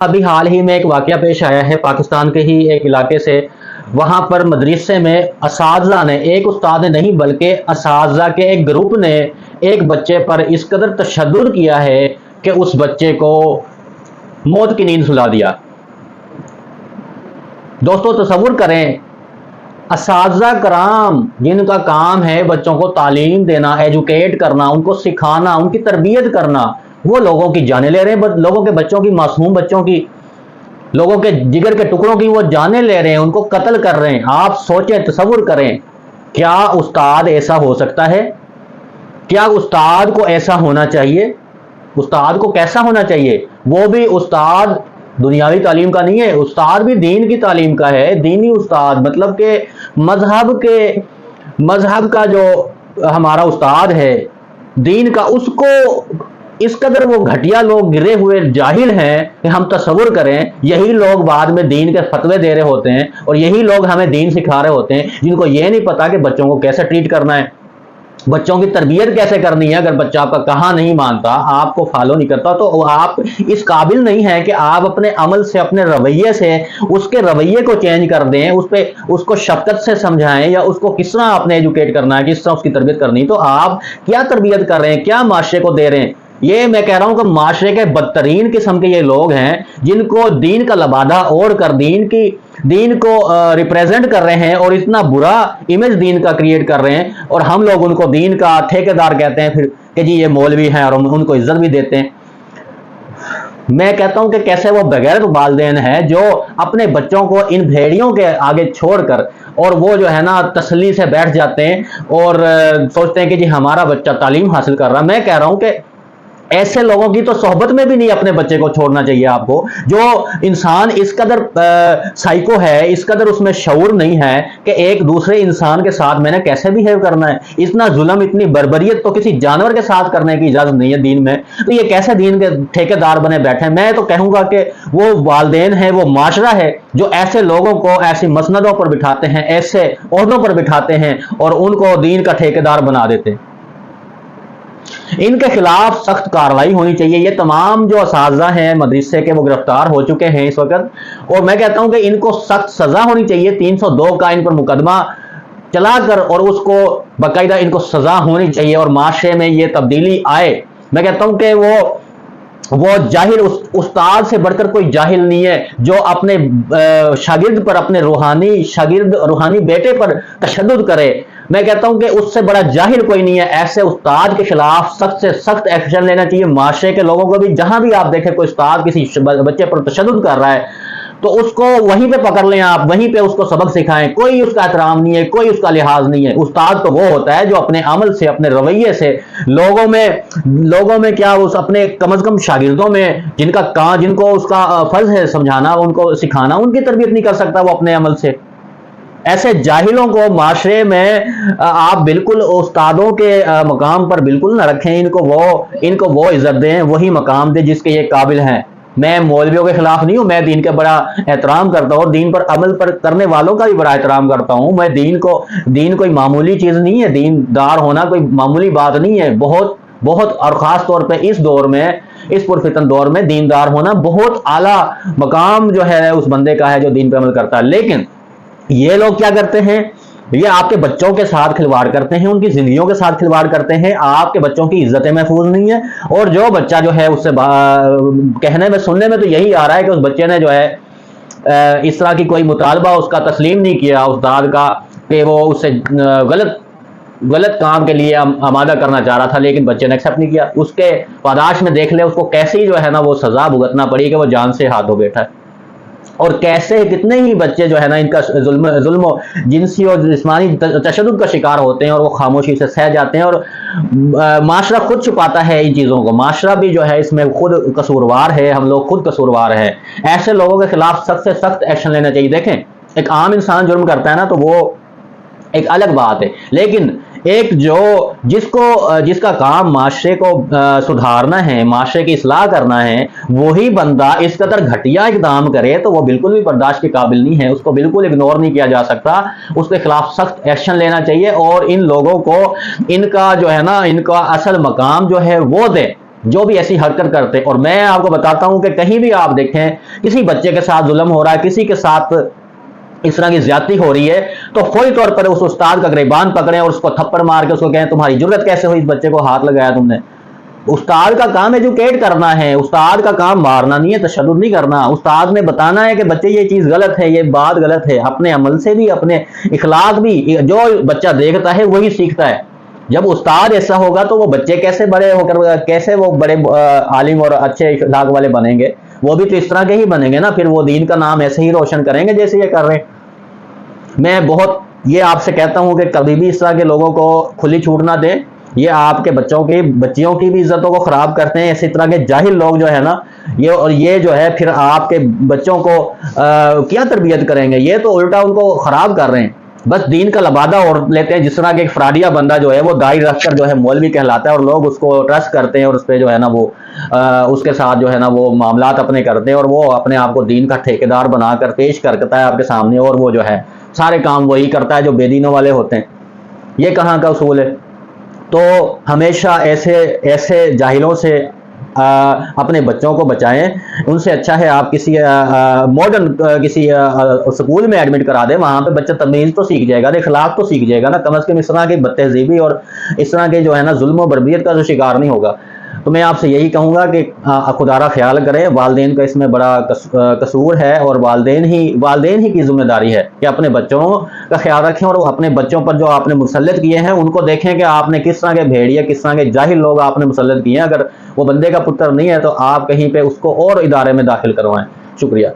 ابھی حال ہی میں ایک واقعہ پیش آیا ہے پاکستان کے ہی ایک علاقے سے۔ وہاں پر مدرسے میں اساتذہ نے، ایک استاد نے نہیں بلکہ اساتذہ کے ایک گروپ نے ایک بچے پر اس قدر تشدد کیا ہے کہ اس بچے کو موت کی نیند سلا دیا۔ دوستو تصور کریں، اساتذہ کرام جن کا کام ہے بچوں کو تعلیم دینا، ایجوکیٹ کرنا، ان کو سکھانا، ان کی تربیت کرنا، وہ لوگوں کی جانیں لے رہے ہیں، لوگوں کے بچوں کی، معصوم بچوں کی، لوگوں کے جگر کے ٹکڑوں کی وہ جانیں لے رہے ہیں، ان کو قتل کر رہے ہیں۔ آپ سوچیں، تصور کریں، کیا استاد ایسا ہو سکتا ہے؟ کیا استاد کو ایسا ہونا چاہیے؟ استاد کو کیسا ہونا چاہیے؟ وہ بھی استاد دنیاوی تعلیم کا نہیں ہے، استاد بھی دین کی تعلیم کا ہے، دینی استاد، مطلب کہ مذہب کا جو ہمارا استاد ہے دین کا، اس کو اس قدر وہ گھٹیا لوگ گرے ہوئے جاہل ہیں کہ ہم تصور کریں یہی لوگ بعد میں دین کے فتوے دے رہے ہوتے ہیں اور یہی لوگ ہمیں دین سکھا رہے ہوتے ہیں، جن کو یہ نہیں پتا کہ بچوں کو کیسے ٹریٹ کرنا ہے، بچوں کی تربیت کیسے کرنی ہے۔ اگر بچہ آپ کا کہا نہیں مانتا، آپ کو فالو نہیں کرتا، تو آپ اس قابل نہیں ہے کہ آپ اپنے عمل سے، اپنے رویے سے اس کے رویے کو چینج کر دیں، اس کو شفقت سے سمجھائیں، یا اس کو کس طرح آپ نے ایجوکیٹ کرنا ہے، کس طرح اس کی تربیت کرنی ہے۔ تو آپ کیا تربیت کر رہے ہیں، کیا معاشرے کو دے رہے ہیں؟ یہ میں کہہ رہا ہوں کہ معاشرے کے بدترین قسم کے یہ لوگ ہیں جن کو دین کا لبادہ اوڑھ کر دین کو ریپریزنٹ کر رہے ہیں اور اتنا برا امیج دین کا کریٹ کر رہے ہیں، اور ہم لوگ ان کو دین کا ٹھیکیدار کہتے ہیں پھر کہ جی یہ مولوی ہیں، اور ان کو عزت بھی دیتے ہیں۔ میں کہتا ہوں کہ کیسے وہ بغیرت والدین ہیں جو اپنے بچوں کو ان بھیڑیوں کے آگے چھوڑ کر، اور وہ جو ہے نا تسلی سے بیٹھ جاتے ہیں اور سوچتے ہیں کہ جی ہمارا بچہ تعلیم حاصل کر رہا۔ میں کہہ رہا ہوں کہ ایسے لوگوں کی تو صحبت میں بھی نہیں اپنے بچے کو چھوڑنا چاہیے آپ کو۔ جو انسان اس قدر سائیکو ہے، اس قدر اس میں شعور نہیں ہے کہ ایک دوسرے انسان کے ساتھ میں نے کیسے بیہیو کرنا ہے۔ اتنا ظلم، اتنی بربریت تو کسی جانور کے ساتھ کرنے کی اجازت نہیں ہے دین میں، تو یہ کیسے دین کے ٹھیکیدار بنے بیٹھے ہیں؟ میں تو کہوں گا کہ وہ والدین ہیں، وہ معاشرہ ہے جو ایسے لوگوں کو ایسی مسندوں پر بٹھاتے ہیں، ایسے عہدوں پر بٹھاتے ہیں اور ان کو دین کا ٹھیکیدار بنا دیتے ہیں۔ ان کے خلاف سخت کارروائی ہونی چاہیے۔ یہ تمام جو اساتذہ ہیں مدرسے کے وہ گرفتار ہو چکے ہیں اس وقت، اور میں کہتا ہوں کہ ان کو سخت سزا ہونی چاہیے۔ 302 کا ان پر مقدمہ چلا کر اور اس کو باقاعدہ ان کو سزا ہونی چاہیے، اور معاشرے میں یہ تبدیلی آئے۔ میں کہتا ہوں کہ وہ جاہل استاد سے بڑھ کر کوئی جاہل نہیں ہے جو اپنے شاگرد پر، اپنے روحانی بیٹے پر تشدد کرے۔ میں کہتا ہوں کہ اس سے بڑا جاہل کوئی نہیں ہے۔ ایسے استاد کے خلاف سخت سے سخت ایکشن لینا چاہیے۔ معاشرے کے لوگوں کو بھی، جہاں بھی آپ دیکھیں کوئی استاد کسی بچے پر تشدد کر رہا ہے تو اس کو وہیں پہ پکڑ لیں، آپ وہیں پہ اس کو سبق سکھائیں۔ کوئی اس کا احترام نہیں ہے، کوئی اس کا لحاظ نہیں ہے۔ استاد تو وہ ہوتا ہے جو اپنے عمل سے، اپنے رویے سے لوگوں میں کیا، اس اپنے کم از کم شاگردوں میں جن کو اس کا فرض ہے سمجھانا، ان کو سکھانا، ان کی تربیت نہیں کر سکتا وہ اپنے عمل سے۔ ایسے جاہلوں کو معاشرے میں آپ بالکل استادوں کے مقام پر بالکل نہ رکھیں۔ ان کو وہ عزت دیں، وہی مقام دیں جس کے یہ قابل ہیں۔ میں مولویوں کے خلاف نہیں ہوں، میں دین کا بڑا احترام کرتا ہوں، دین پر عمل پر کرنے والوں کا بھی بڑا احترام کرتا ہوں۔ میں دین کوئی معمولی چیز نہیں ہے، دین دار ہونا کوئی معمولی بات نہیں ہے۔ بہت اور خاص طور پہ اس دور میں، اس پرفتن دور میں دیندار ہونا بہت اعلیٰ مقام جو ہے اس بندے کا ہے جو دین پہ عمل کرتا ہے۔ لیکن یہ لوگ کیا کرتے ہیں؟ یہ آپ کے بچوں کے ساتھ کھلواڑ کرتے ہیں، ان کی زندگیوں کے ساتھ کھلواڑ کرتے ہیں۔ آپ کے بچوں کی عزتیں محفوظ نہیں ہیں، اور جو بچہ جو ہے اس سے کہنے میں، سننے میں تو یہی آ رہا ہے کہ اس بچے نے جو ہے اس طرح کی کوئی مطالبہ اس کا تسلیم نہیں کیا استاد کا، کہ وہ اسے غلط کام کے لیے آمادہ کرنا چاہ رہا تھا، لیکن بچے نے ایکسیپٹ نہیں کیا۔ اس کے پاداش میں دیکھ لے اس کو کیسی جو ہے نا وہ سزا بھگتنا پڑی کہ وہ جان سے ہاتھ دھو بیٹھا ہے۔ اور کیسے کتنے ہی بچے جو ہے نا ان کا ظلم و جنسی اور جسمانی تشدد کا شکار ہوتے ہیں، اور وہ خاموشی سے سہ جاتے ہیں، اور معاشرہ خود چھپاتا ہے ان چیزوں کو۔ معاشرہ بھی جو ہے اس میں خود قصوروار ہے، ہم لوگ خود قصوروار ہیں۔ ایسے لوگوں کے خلاف سخت سے سخت ایکشن لینا چاہیے۔ دیکھیں، ایک عام انسان جرم کرتا ہے نا تو وہ ایک الگ بات ہے، لیکن ایک جس کا کام معاشرے کو سدھارنا ہے، معاشرے کی اصلاح کرنا ہے، وہی بندہ اس قدر گھٹیا اقدام کرے تو وہ بالکل بھی برداشت کے قابل نہیں ہے۔ اس کو بالکل اگنور نہیں کیا جا سکتا، اس کے خلاف سخت ایکشن لینا چاہیے، اور ان لوگوں کو ان کا جو ہے نا ان کا اصل مقام جو ہے وہ دے۔ جو بھی ایسی حرکت کرتے ہیں. اور میں آپ کو بتاتا ہوں کہ کہیں بھی آپ دیکھیں کسی بچے کے ساتھ ظلم ہو رہا ہے, کسی کے ساتھ اس طرح کی زیادتی ہو رہی ہے, تو فوری طور پر اس استاد کا گریبان پکڑیں اور اس کو تھپڑ مار کے اس کو کہیں تمہاری جرت کیسے ہوئی اس بچے کو ہاتھ لگایا تم نے. استاد کا کام ایجوکیٹ کرنا ہے, استاد کا کام مارنا نہیں ہے, تشدد نہیں کرنا. استاد نے بتانا ہے کہ بچے یہ چیز غلط ہے, یہ بات غلط ہے. اپنے عمل سے بھی, اپنے اخلاق بھی, جو بچہ دیکھتا ہے وہی سیکھتا ہے. جب استاد ایسا ہوگا تو وہ بچے کیسے بڑے ہو کر کیسے وہ بڑے عالم اور اچھے اخلاق والے بنیں گے؟ وہ بھی تو اس طرح کے ہی بنیں گے نا. پھر وہ دین کا نام ایسے ہی روشن کریں گے جیسے یہ کر رہے ہیں. میں بہت یہ آپ سے کہتا ہوں کہ کبھی بھی اس طرح کے لوگوں کو کھلی چھوٹ نہ دیں. یہ آپ کے بچیوں کی بھی عزتوں کو خراب کرتے ہیں. اسی طرح کے جاہل لوگ جو ہے نا, یہ جو ہے پھر آپ کے بچوں کو کیا تربیت کریں گے؟ یہ تو الٹا ان کو خراب کر رہے ہیں. بس دین کا لبادہ اوڑھ لیتے ہیں. جس طرح کہ ایک فراڈیا بندہ جو ہے وہ داڑھی رکھ کر جو ہے مولوی کہلاتا ہے, اور لوگ اس کو ٹرسٹ کرتے ہیں اور اس پہ جو ہے نا وہ اس کے ساتھ جو ہے نا وہ معاملات اپنے کرتے ہیں, اور وہ اپنے آپ کو دین کا ٹھیکیدار بنا کر پیش کرتا ہے آپ کے سامنے, اور وہ جو ہے سارے کام وہی کرتا ہے جو بے دینوں والے ہوتے ہیں. یہ کہاں کا اصول ہے؟ تو ہمیشہ ایسے جاہلوں سے اپنے بچوں کو بچائیں. ان سے اچھا ہے آپ کسی ماڈرن کسی سکول میں ایڈمٹ کرا دیں. وہاں پہ بچہ تمیز تو سیکھ جائے گا, اخلاق تو سیکھ جائے گا نا. کم از کم اس طرح کی بد تہذیبی اور اس طرح کے جو ہے نا ظلم و بربریت کا جو شکار نہیں ہوگا. تو میں آپ سے یہی کہوں گا کہ خدا را خیال کریں. والدین کا اس میں بڑا قصور ہے, اور والدین ہی کی ذمہ داری ہے کہ اپنے بچوں کا خیال رکھیں, اور اپنے بچوں پر جو آپ نے مسلط کیے ہیں ان کو دیکھیں کہ آپ نے کس طرح کے بھیڑیے, کس طرح کے جاہل لوگ آپ نے مسلط کیے ہیں. اگر وہ بندے کا پتر نہیں ہے تو آپ کہیں پہ اس کو اور ادارے میں داخل کروائیں. شکریہ.